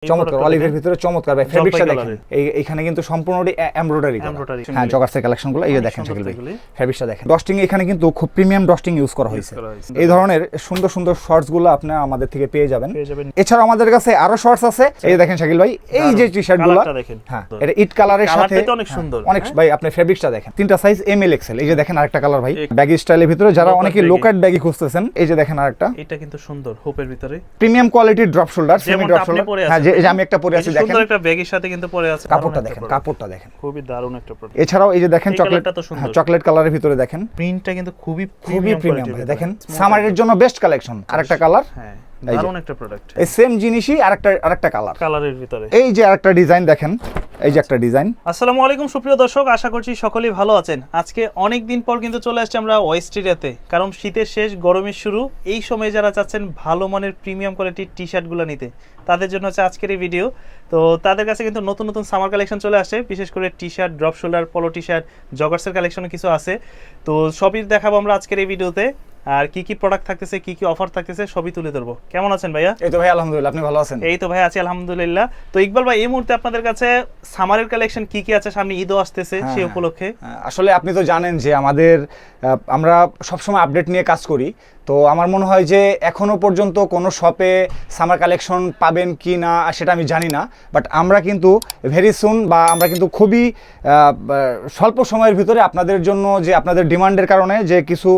চমৎকার অলিভের ভিতরে চমৎকার ভাই ফেব্রিক্সটা দেখেন এইখানে কিন্তু সম্পূর্ণই এমব্রয়ডারি হ্যাঁ জগার্সের কালেকশনগুলো এই যে দেখেন শাকিল ভাই ফেব্রিক্সটা দেখেন ডস্টিং এখানে কিন্তু খুব প্রিমিয়াম ডস্টিং ইউজ করা হয়েছে এই ধরনের সুন্দর সুন্দর শর্টস গুলো আপনি আমাদের থেকে পেয়ে যাবেন এছাড়া আমাদের কাছে আরো শর্টস আছে এই দেখেন শাকিল ভাই এই যে টি-শার্ট গুলো হ্যাঁ এটা ইট কালারের সাথে অনেক সুন্দর অনেক ভাই আপনি ফেব্রিক্সটা দেখেন তিনটা সাইজ এম এল এক্সেল এই যে দেখেন আরেকটা কালার ভাই ব্যাগি স্টাইলের ভিতরে যারা অনেকে লোকাট ব্যাগি খুঁজতেছেন এই যে দেখেন আরেকটা এটা কিন্তু সুন্দর হোপের ভিতরে প্রিমিয়াম কোয়ালিটির drop shoulder semi drop shoulder হ্যাঁ যে আমি একটা পরে আছি দেখেন সুন্দর একটা ব্যাগের সাথে কিন্তু পরে আছে কাপড়টা দেখেন খুবই দারুণ একটা প্রোডাক্ট এছাড়াও এই যে দেখেন চকলেট কালারের ভিতরে দেখেন প্রিন্টটা কিন্তু খুবই প্রিমিয়াম দেখেন সামারের জন্য বেস্ট কালেকশন আরেকটা কালার হ্যাঁ দারুণ একটা প্রোডাক্ট এই সেম জিনিসই আরেকটা কালারের ভিতরে এই যে আরেকটা ডিজাইন দেখেন এই যে একটা ডিজাইন আসসালামু আলাইকুম সুপ্রিয় দর্শক আশা করছি সকলেই ভালো আছেন আজকে অনেক দিন পর কিন্তু চলে আসছে আমরা ওয়েস্ট এরিয়াতে কারণ শীতের শেষ গরমের শুরু এই সময় যারা চাচ্ছেন ভালো মানের প্রিমিয়াম কোয়ালিটির টি-শার্টগুলো নিতে তাদের জন্য হচ্ছে আজকের এই ভিডিও তো তাদের কাছে কিন্তু নতুন নতুন সামার কালেকশন চলে আসে বিশেষ করে টি-শার্ট ড্রপ শোল্ডার পলো টি-শার্ট জগার্সের কালেকশনও কিছু আছে তো সবই দেখাবো আমরা আজকের এই ভিডিওতে আর কি কি প্রোডাক্ট থাকতেছে কি কি অফার থাকতেছে সবই তুলে ধরবো কেমন আছেন ভাইয়া এই তো ভাই আলহামদুলিল্লাহ আপনি ভালো আছেন এই তো ভাই আছি আলহামদুলিল্লাহ তো ইকবাল ভাই এই মুহূর্তে আপনাদের কাছে সামারের কালেকশন কি কি আছে সামনে ঈদও আসতেছে সেই উপলক্ষে আসলে আপনি তো জানেন যে আমরা সবসময় আপডেট নিয়ে কাজ করি তো আমার মনে হয় যে এখনো পর্যন্ত কোনো শপে সামার কালেকশন পাবেন কি না সেটা আমি জানি না বাট আমরা কিন্তু ভেরি সুন বা আমরা কিন্তু খুবই স্বল্প সময়ের ভিতরে আপনাদের জন্য যে আপনাদের ডিমান্ডের কারণে যে কিছু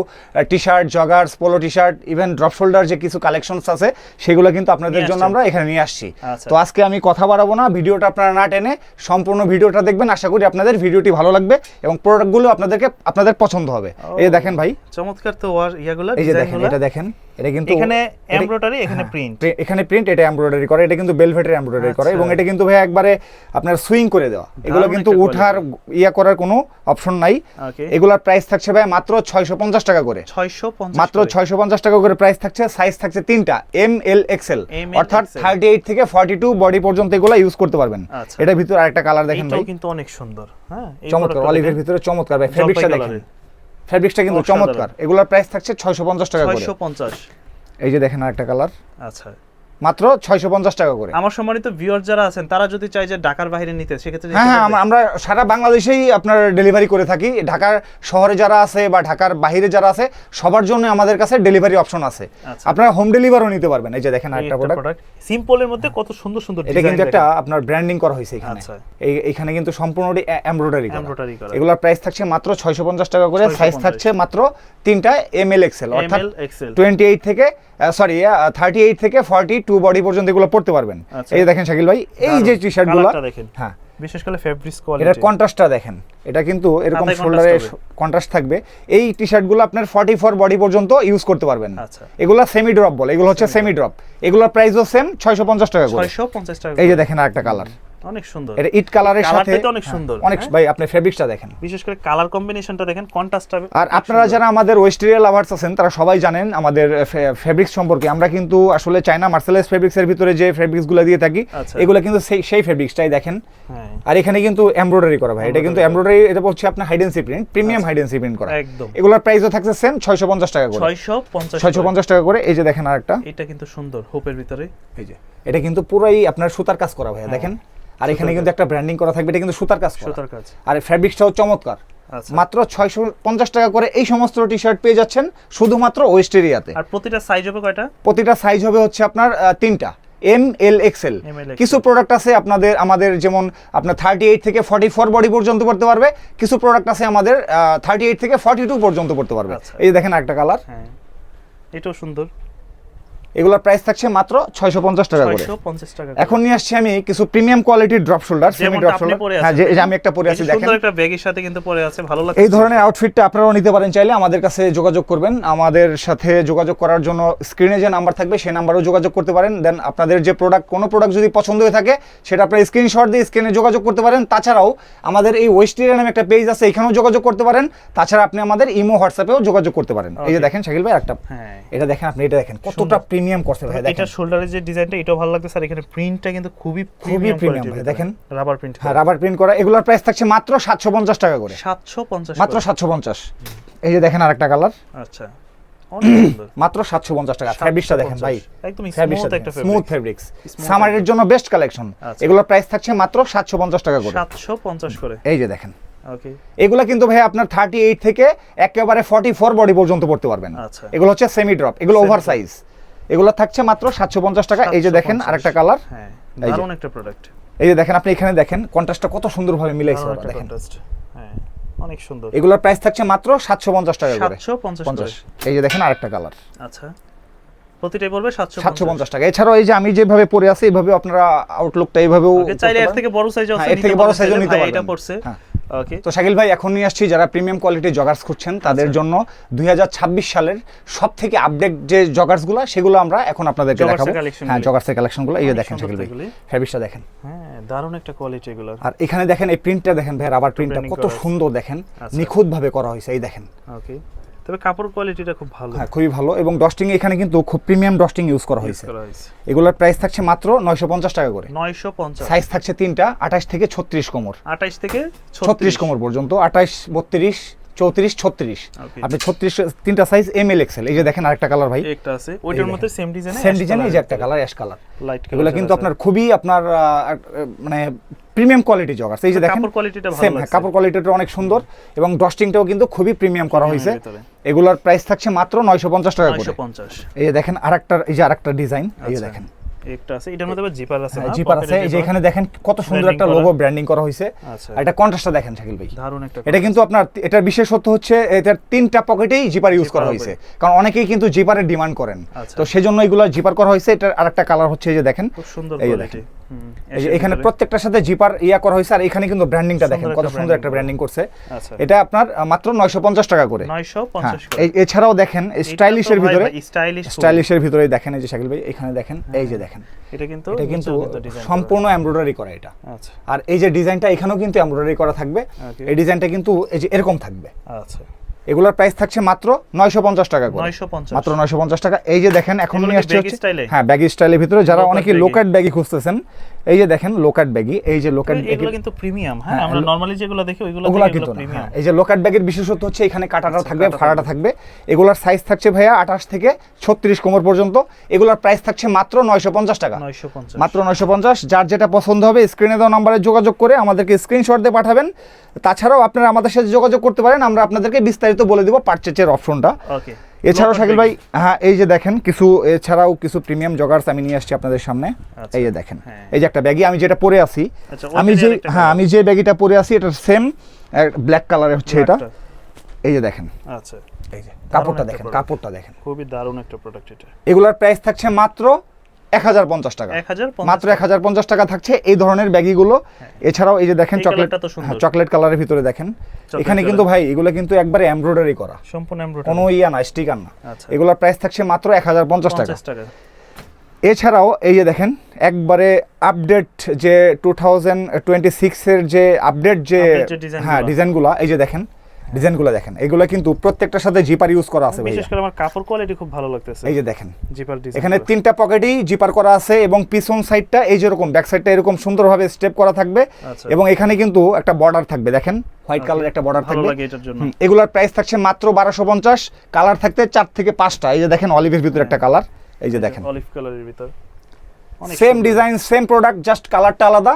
T-shirt joggers polo T-shirt even drop shoulder যে কিছু কালেকশনস আছে সেগুলো কিন্তু আপনাদের জন্য আমরা এখানে নিয়ে আসছি তো আজকে আমি কথা বাড়াবো না ভিডিওটা আপনারা না টেনে সম্পূর্ণ ভিডিওটা দেখবেন আশা করি আপনাদের ভিডিওটি ভালো লাগবে এবং প্রোডাক্টগুলো আপনাদের পছন্দ হবে এই দেখেন ভাই চমৎকার তো ইয়াগুলো এই যে দেখেন এটা দেখেন এটা কিন্তু এখানে এমব্রয়ডারি এখানে প্রিন্ট এটা এমব্রয়ডারি করে এটা কিন্তু বেলভেটের এমব্রয়ডারি করে এবং এটা কিন্তু ভাই একবারে আপনার সুইং করে দেওয়া এগুলো কিন্তু ওঠার করার কোনো অপশন নাই এগুলোর প্রাইস থাকছে ভাই মাত্র 650 টাকা করে 650 মাত্র 650 টাকা করে প্রাইস থাকছে সাইজ থাকছে তিনটা এম এল এক্সেল অর্থাৎ 38 থেকে 42 বডি পর্যন্ত এগুলো ইউজ করতে পারবেন এটার ভিতর আরেকটা কালার দেখেন ভাই এটাও কিন্তু অনেক সুন্দর হ্যাঁ চমৎকার অলিভের ভিতরে চমৎকার ভাই ফেব্রিক্সটা দেখেন ফেব্রিক্সটা কিন্তু চমৎকার এগুলোর প্রাইস থাকছে 650 টাকা করে 650 এই যে দেখেন আরেকটা কালার আচ্ছা মাত্র 650 টাকা করে আমার সম্মানিত ভিউয়ার যারা আছেন তারা যদি চায় যে ঢাকার বাইরে নিতে সেক্ষেত্রে হ্যাঁ আমরা সারা বাংলাদেশেই আপনার ডেলিভারি করে থাকি ঢাকার শহরে যারা আছে বা ঢাকার বাইরে যারা আছে সবার জন্য আমাদের কাছে ডেলিভারি অপশন আছে আপনারা হোম ডেলিভারিও নিতে পারবেন এই যে দেখেন আরেকটা প্রোডাক্ট সিম্পলের মধ্যে কত সুন্দর সুন্দর এটা কিন্তু একটা আপনার ব্র্যান্ডিং করা হয়েছে এখানে এইখানে কিন্তু সম্পূর্ণই এমব্রয়ডারি করা এগুলোর প্রাইস থাকছে মাত্র 650 টাকা করে সাইজ থাকছে মাত্র তিনটা এম এল এক্সেল অর্থাৎ 28 থেকে 38 থেকে 42 বডি পর্যন্ত এগুলো পড়তে পারবেন এই যে দেখেন শাকিল ভাই এই যে টি-শার্টগুলো দেখেন হ্যাঁ বিশেষ করে ফেব্রিক্স কোয়ালিটি এটা কন্ট্রাস্টটা দেখেন এটা কিন্তু এরকম শোল্ডারে কন্ট্রাস্ট থাকবে এই টি-শার্টগুলো আপনার 44 বডি পর্যন্ত ইউজ করতে পারবেন এগুলো সেমি ড্রপ বলে এগুলো হচ্ছে সেমি ড্রপ এগুলোর প্রাইসও সেম 650 টাকা করে 650 টাকা এই যে দেখেন আরেকটা কালার অনেক সুন্দর এটা ইট কালারের সাথে অনেক সুন্দর অনেক ভাই আপনি ফেব্রিক্সটা দেখেন বিশেষ করে কালার কম্বিনেশনটা দেখেন কন্ট্রাস্টটা আর আপনারা যারা আমাদের ওয়েস্ট এরিয়া লাভার্স আছেন তারা সবাই জানেন আমাদের ফেব্রিক্স সম্পর্কে আমরা কিন্তু আসলে চায়না মার্সেলাইজ ফেব্রিক্সের ভিতরে যে ফেব্রিক্সগুলো দিয়ে থাকি এগুলো কিন্তু সেই ফেব্রিক্সটাই দেখেন আর এখানে কিন্তু এমব্রয়ডারি করা ভাই এটা কিন্তু এমব্রয়ডারি এটা বলছি আপনার high density print premium high density print করা একদম এগুলোর প্রাইসও থাকছে সেম 650 টাকা করে 650 টাকা করে এই যে দেখেন আরেকটা এটা কিন্তু সুন্দর হোপের ভিতরে এই যে এটা কিন্তু পুরোই আপনার সুতার কাজ করা ভাই দেখেন আর এখানে কিন্তু একটা ব্র্যান্ডিং করা থাকবে এটা কিন্তু সুতার কাজ আর ফেব্রিক্সটাও চমৎকার মাত্র 650 টাকা করে এই সমস্ত টি-শার্ট পেয়ে যাচ্ছেন শুধুমাত্র ওয়েস্ট এরিয়াতে আর প্রতিটা সাইজ হবে কয়টা প্রতিটা সাইজ হবে হচ্ছে আপনার তিনটা এম এল এক্সেল কিছু প্রোডাক্ট আছে আমাদের যেমন আপনার 38 থেকে 44 বডি পর্যন্ত পড়তে পারবে কিছু প্রোডাক্ট আছে আমাদের 38 থেকে 42 পর্যন্ত পড়তে পারবে এই দেখেন একটা কালার হ্যাঁ এটাও সুন্দর এগুলোর প্রাইস থাকছে মাত্র 650 টাকা করে 650 টাকা এখন নিয়ে আসছি আমি কিছু প্রিমিয়াম কোয়ালিটির drop shoulder semi drop shoulder হ্যাঁ যে আমি একটা পরে আছি দেখেন সুন্দর একটা ব্যাগের সাথে কিন্তু পরে আছে ভালো লাগছে এই ধরনের আউটফিটটা আপনারাও নিতে পারেন চাইলে আমাদের কাছে যোগাযোগ করবেন আমাদের সাথে যোগাযোগ করার জন্য স্ক্রিনে যে নাম্বার থাকবে সেই নাম্বারেও যোগাযোগ করতে পারেন দেন আপনাদের যে কোনো প্রোডাক্ট যদি পছন্দ হয়ে থাকে সেটা আপনারা স্ক্রিনশট দিয়ে স্ক্রিনে যোগাযোগ করতে পারেন তাছাড়াও আমাদের এই ওয়েস্ট এরিয়া নামে একটা পেজ আছে এখানেও যোগাযোগ করতে পারেন তাছাড়া আপনি আমাদের ইমো হোয়াটসঅ্যাপেও যোগাযোগ করতে পারেন এই যে দেখেন শাকিল ভাই একটা এটা দেখেন আপনি এটা দেখেন কতটা প্রিমিয়াম করতে ভাই দেখেন শোল্ডারের যে ডিজাইনটা এটাও ভালো লাগছে স্যার এখানে প্রিন্টটা কিন্তু খুবই প্রিমিয়াম দেখেন রাবার প্রিন্ট হ্যাঁ রাবার প্রিন্ট করা এগুলোর প্রাইস থাকছে মাত্র 750 টাকা করে 750 মাত্র 750 এই যে দেখেন আরেকটা কালার আচ্ছা অনেক সুন্দর। মাত্র 750 টাকা। ফেব্রিক্সটা দেখেন ভাই, একদম ফেব্রিক্সটা স্মুথ একটা স্মুথ ফেব্রিক্স, সামারের জন্য বেস্ট কালেকশন। আচ্ছা। এগুলোর প্রাইস থাকছে মাত্র 750 টাকা করে। 750 করে। এই যে দেখেন, ওকে। এগুলা কিন্তু ভাই আপনার 38 থেকে একেবারে 44 বডি পর্যন্ত পড়তে পারবেন। আচ্ছা। এগুলো হচ্ছে সেমি ড্রপ, এগুলো ওভার সাইজ। এগুলো থাকছে মাত্র 750 টাকা। এই যে দেখেন 750 আরেকটা কালার, হ্যাঁ, এই যে। দারুণ একটা প্রোডাক্ট। এই যে দেখেন, আপনি এখানে দেখেন কন্ট্রাস্টটা কত সুন্দরভাবে মিলাইছে ওরা, দেখেন। হ্যাঁ, অনেক সুন্দর। এগুলোর প্রাইস থাকছে মাত্র 750 টাকা করে। 750 করে। এই যে দেখেন আরেকটা কালার, আচ্ছা, প্রতিটাই পড়বে 750 টাকা। এছাড়াও এই যে আমি যেভাবে পরে আছি এইভাবে আপনারা আউটলুকটা এইভাবেও ওকে, চাইলে এর থেকে বড় সাইজও আছে, এর থেকে বড় সাইজও নিতে পারবেন। এটা পড়ছে। হ্যাঁ। ওকে। তো শাকিল ভাই, এখন নিয়ে আসছি যারা প্রিমিয়াম কোয়ালিটির জগার্স খুঁজছেন তাদের জন্য 2026 সালের সবথেকে আপডেট যে জগার্সগুলো সেগুলো আমরা এখন আপনাদেরকে জগার্সের দেখাবো। collection হ্যাঁ, গুলো। জগার্সের কালেকশনগুলো এই যে অনেক দেখেন সুন্দর শাকিল ভাই, এগুলি। ফেব্রিক্সটা দেখেন। হ্যাঁ, দারুণ একটা কোয়ালিটি এগুলো। আর এখানে দেখেন এই প্রিন্টটা দেখেন ভাই, রাবার প্রিন্টটা printing কত করা আছে। সুন্দর দেখেন, আচ্ছা। নিখুঁতভাবে করা হয়েছে। এই দেখেন, ওকে, তবে কাপড় কোয়ালিটিটা খুব ভালো। হ্যাঁ খুবই ভালো। এবং ডস্টিং এখানে কিন্তু খুব প্রিমিয়াম ডস্টিং ইউজ করা হয়েছে। করা হয়েছে। এগুলোর প্রাইস থাকছে মাত্র 950 টাকা করে। 950। সাইজ থাকছে তিনটা, 28 থেকে 36 কোমর, 28 থেকে 36 কোমর পর্যন্ত, 28, 32, 34, 36। ওকে। আপনি 36 তিনটা সাইজ এম এল এক্সেল। এই যে দেখেন আরেকটা কালার ভাই, একটা আছে ওইটার মধ্যে সেম ডিজাইন, সেম ডিজাইনে এই যে একটা কালার, অ্যাশ কালার। লাইট এগুলো কিন্তু আপনার খুবই আপনার মানে প্রিমিয়াম কোয়ালিটি জগার্স। এই যে দেখেন কাপড় কোয়ালিটিটা ভালো সেম, লাগছে। কাপড় কোয়ালিটিটা অনেক সুন্দর এবং ডস্টিংটাও কিন্তু খুবই প্রিমিয়াম করা হয়েছে। ভিতরে। এগুলোর প্রাইস থাকছে মাত্র 950 টাকা করে। 950। এই যে দেখেন আরেকটা, এই যে আরেকটা ডিজাইন, এই যে আচ্ছা। দেখেন একটা আছে, এটার মধ্যে আবার জিপার আছে না? জিপার আছে। এই যে এখানে দেখেন কত সুন্দর Branding একটা করা। লোগো ব্র্যান্ডিং করা হয়েছে। আচ্ছা। আর এটা কন্ট্রাস্টটা দেখেন শাকিল ভাই, দারুণ একটা। এটা কিন্তু আপনার এটার বিশেষত্ব হচ্ছে এটার তিনটা পকেটেই জিপার ইউজ করা হয়েছে, কারণ অনেকেই কিন্তু জিপারের ডিমান্ড করেন। আচ্ছা। তো সেজন্য এগুলো জিপার করা হয়েছে। এটার আরেকটা কালার হচ্ছে এই যে দেখেন, খুব সুন্দর এই যে কোয়ালিটি। এই যে এখানে প্রত্যেকটার সাথে জিপার ইয়া করা হয়েছে। আর এখানে কিন্তু ব্র্যান্ডিংটা দেখেন সুন্দর কত একটা সুন্দর একটা branding ব্র্যান্ডিং করছে। আচ্ছা। এটা আপনার মাত্র 950 টাকা করে। 950 করে। এছাড়াও দেখেন স্টাইলিশের ভিতরে, স্টাইলিশ স্টাইলিশের ভিতরে দেখেন এই যে শাকিল ভাই এখানে দেখেন, এই যে দেখেন এটা কিন্তু সম্পূর্ণ এমব্রয়ডারি করা এটা। আচ্ছা। আর এই যে ডিজাইনটা এখানেও কিন্তু এমব্রয়ডারি করা থাকবে। Okay. এই ডিজাইনটা কিন্তু এই যে এরকম থাকবে। আচ্ছা। এগুলোর প্রাইস থাকছে মাত্র 950 টাকা করে। 950 মাত্র 950 টাকা। এই যে দেখেন এখন এগুলো নিয়ে কি আসছে baggy style এ? হ্যাঁ, ব্যাগি স্টাইলের ভিতরে যারা Low cut অনেকে baggy। লোকাট ব্যাগি খুঁজতেছেন, এই যে দেখেন লোকাট ব্যাগি। এই যে লোকাট এগুলো ব্যাগি কিন্তু প্রিমিয়াম। হ্যাঁ, হ্যাঁ, আমরা নরমালি যেগুলো দেখি ওইগুলো ওগুলা থেকে কিন্তু এগুলো না। প্রিমিয়াম। হ্যাঁ, এই যে লোকাট ব্যাগের বিশেষত্ব হচ্ছে এখানে কাটাটা আচ্ছা, থাকবে, কাটা ফাড়াটা থাকবে। এগুলার সাইজ থাকছে ভাইয়া 28 থেকে 36 কোমর পর্যন্ত। এগুলার প্রাইস থাকছে মাত্র 950 টাকা। 950। মাত্র 950। যার যেটা পছন্দ হবে স্ক্রিনে দেওয়া নম্বরে যোগাযোগ করে আমাদেরকে স্ক্রিনশট দিয়ে পাঠাবেন। তাছাড়াও আপনারা আমাদের সাথে যোগাযোগ করতে পারেন, আমরা আপনাদেরকে বিস্তারিত বলে দিব পারচেজের অপশনটা। ওকে। এছাড়াও শাকিল ভাই, হ্যাঁ এই যে দেখেন কিছু, এছাড়াও কিছু প্রিমিয়াম জগার্স আমি নিয়ে আসছি আপনাদের সামনে। আচ্ছা। এই যে দেখেন, হ্যাঁ। এই যে একটা ব্যাগি আমি যেটা পরে আছি, আচ্ছা, আমি ওইটারই যে আরেকটা হ্যাঁ colour। আমি যে ব্যাগিটা পরে আছি এটা সেম ব্ল্যাক কালারের হচ্ছে এটা। Blackটা। এই যে দেখেন, আচ্ছা। এই যে কাপড়টা একটা দেখেন, product। কাপড়টা দেখেন। খুবই দারুণ একটা প্রোডাক্ট এটা। এগুলার প্রাইস থাকছে মাত্র 1050 টাকা। 1050 মাত্র 1050 টাকা থাকছে এই ধরনের ব্যাগিগুলো। এছাড়াও এই যে দেখেন এই চকলেট, কালারটা তো সুন্দর। হ্যাঁ চকলেট কালারের ভিতরে দেখেন। এখানে colour। কিন্তু ভাই এগুলো কিন্তু একবারে এমব্রয়ডারি করা, সম্পূর্ণ এমব্রয়ডারি। কোনো ইয়া না, স্টিকার না। আচ্ছা। এগুলোর প্রাইস থাকছে মাত্র 1050 টাকা। 50 টাকা। এছাড়াও এই যে দেখেন একবারে আপডেট যে 2026 এর যে আপডেট যে Update যে design হ্যাঁ গুলা। ডিজাইনগুলো, এই যে দেখেন ডিজাইনগুলো দেখেন, এগুলো কিন্তু প্রত্যেকটার সাথে জিপার ইউজ করা আছে ভাই। বিশেষ করে আমার কাপড় কোয়ালিটি খুব ভালো লাগতেছে। এই যে দেখেন জিপার ডিজাইন। এখানে তিনটা পকেটেই জিপার করা আছে এবং পিছন সাইডটা এই যেরকম, ব্যাক সাইডটা এরকম সুন্দরভাবে স্টেপ করা থাকবে। আচ্ছা। এবং এখানে কিন্তু একটা বর্ডার থাকবে, দেখেন হোয়াইট কালার একটা বর্ডার ভালো থাকবে। লাগে এটার জন্য। এগুলোর প্রাইস থাকছে মাত্র 1250। কালার থাকতে 4 থেকে 5টা। এই যে দেখেন অলিভের ভিতরে একটা কালার, এই যে দেখেন অলিভ কালারের ভিতর। অনেক সেম সুন্দর। ডিজাইন, সেম প্রোডাক্ট, জাস্ট কালারটা আলাদা,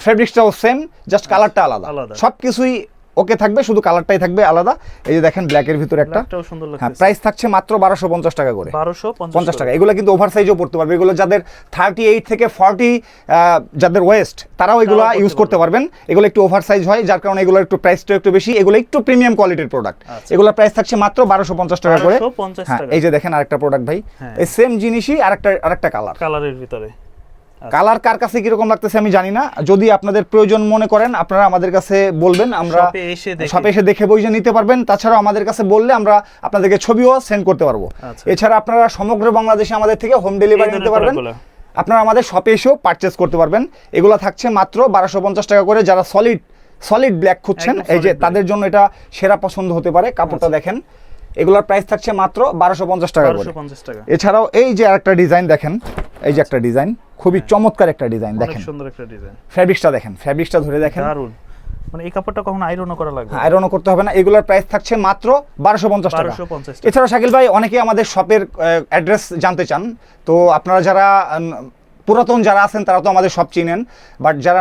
ফেব্রিক্সটাও সেম, জাস্ট কালারটা আলাদা। আলাদা। সবকিছুই ওকে থাকবে, শুধু কালারটাই থাকবে আলাদা। এই যে দেখেন ব্ল্যাকের ভিতরে একটা, ব্ল্যাকটাও সুন্দর হ্যাঁ লাগতেছে। প্রাইস থাকছে মাত্র 1250 টাকা করে। 1250 টাকা। এগুলো কিন্তু ওভার সাইজও পড়তে পারবে। এগুলো যাদের 38 থেকে 40 যাদের ওয়েস্ট, তারাও এগুলো তারাও ইউজ করতে করতে পারবেন। এগুলো একটু ওভার সাইজ হয়, যার কারণে এগুলো একটু প্রাইসটা একটু বেশি। এগুলো একটু প্রিমিয়াম কোয়ালিটির প্রোডাক্ট। আচ্ছা। এগুলো প্রাইস থাকছে মাত্র 1250 টাকা করে। 1250 হ্যাঁ, টাকা। এই যে দেখেন আরেকটা প্রোডাক্ট ভাই, হ্যাঁ। এই সেম জিনিসই আরেকটা কালার। কালারের ভিতরে। কালার কার কাছে কিরকম লাগতেছে আমি জানি না। যদি আপনাদের প্রয়োজন মনে করেন আপনারা আমাদের কাছে বলবেন, আমরা শপে এসে দেখে। শপে এসে দেখে বুঝে নিতে পারবেন। তাছাড়াও আমাদের কাছে বললে আমরা আপনাদেরকে ছবিও সেন্ড করতে পারবো। আচ্ছা। এছাড়া আপনারা সমগ্র বাংলাদেশে আমাদের থেকে হোম ডেলিভারি এই নিতে ধরনের পারবেন। প্রোডাক্টগুলো। আপনারা আমাদের শপে এসেও পারচেস করতে পারবেন। এগুলো থাকছে মাত্র 1250 টাকা করে। যারা সলিড ব্ল্যাক খুঁজছেন, একদম এই যে solid black। তাদের জন্য এটা সেরা পছন্দ হতে পারে। কাপড়টা দেখেন, এগুলোর প্রাইস থাকছে মাত্র 1250 টাকা করে। 1250 টাকা। এছাড়াও এই যে আরেকটা ডিজাইন দেখেন, এই যে একটা ডিজাইন, খুবই চমৎকার একটা ডিজাইন অনেক দেখেন। সুন্দর একটা ডিজাইন। ফেব্রিক্সটা দেখেন, ফেব্রিক্সটা ধরে দেখেন। দারুণ। মানে এই কাপড়টা কখনো আয়রনও করা লাগবে? আয়রনও করতে হবে না, এগুলোর প্রাইস থাকছে মাত্র 1250 টাকা। 1250 টাকা। এছাড়াও শাকিল ভাই অনেকেই আমাদের শপের অ্যাড্রেস জানতে চান, তো আপনারা যারা পুরাতন যারা আছেন তারা তো আমাদের সব চিনেন, বাট যারা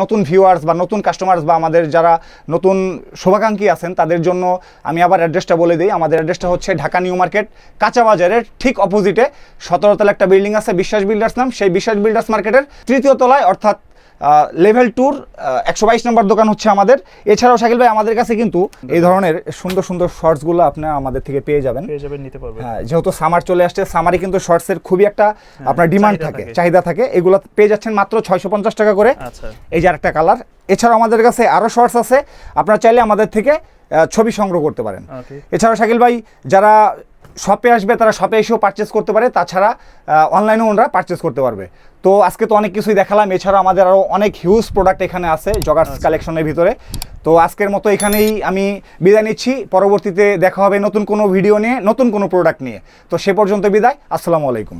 নতুন ভিউয়ার্স বা নতুন কাস্টমার্স বা আমাদের যারা নতুন শুভাকাঙ্ক্ষী আছেন তাদের জন্য আমি আবার অ্যাড্রেসটা বলে দিই। আমাদের অ্যাড্রেসটা হচ্ছে ঢাকা নিউ মার্কেট কাঁচা বাজারের ঠিক অপোজিটে 17 তলা একটা বিল্ডিং আছে, বিশ্বাস বিল্ডার্স নাম, সেই বিশ্বাস বিল্ডার্স মার্কেটের 3য় তলায় অর্থাৎ লেভেল 2 122 নম্বর দোকান হচ্ছে আমাদের। এছাড়াও শাকিল ভাই আমাদের কাছে কিন্তু এই ধরনের সুন্দর সুন্দর শর্টসগুলো আপনারা আমাদের থেকে পেয়ে যাবেন, নিতে পারবেন। হ্যাঁ, যেহেতু সামার চলে আসছে, সামারে কিন্তু শর্টসের খুবই একটা আপনার ডিমান্ড থাকে, চাহিদা থাকে। এগুলো পেয়ে যাচ্ছেন মাত্র 650 টাকা করে। আচ্ছা, এই যে আরেকটা কালার। এছাড়াও আমাদের কাছে আরও শর্টস আছে, আপনারা চাইলে আমাদের থেকে ছবি সংগ্রহ করতে পারেন। এছাড়াও শাকিল ভাই যারা শপে আসবে তারা শপে এসেও পারচেস করতে পারে, তাছাড়া অনলাইনেও ওনারা পারচেস করতে পারবে। তো আজকে তো অনেক কিছুই দেখালাম, এছাড়াও আমাদের আরও অনেক হিউজ প্রোডাক্ট এখানে আছে জগার্স কালেকশনের ভিতরে। তো আজকের মতো এখানেই আমি বিদায় নিচ্ছি, পরবর্তীতে দেখা হবে নতুন কোনো ভিডিও নিয়ে, নতুন কোনো প্রোডাক্ট নিয়ে। তো সে পর্যন্ত বিদায়, আসসালামু আলাইকুম।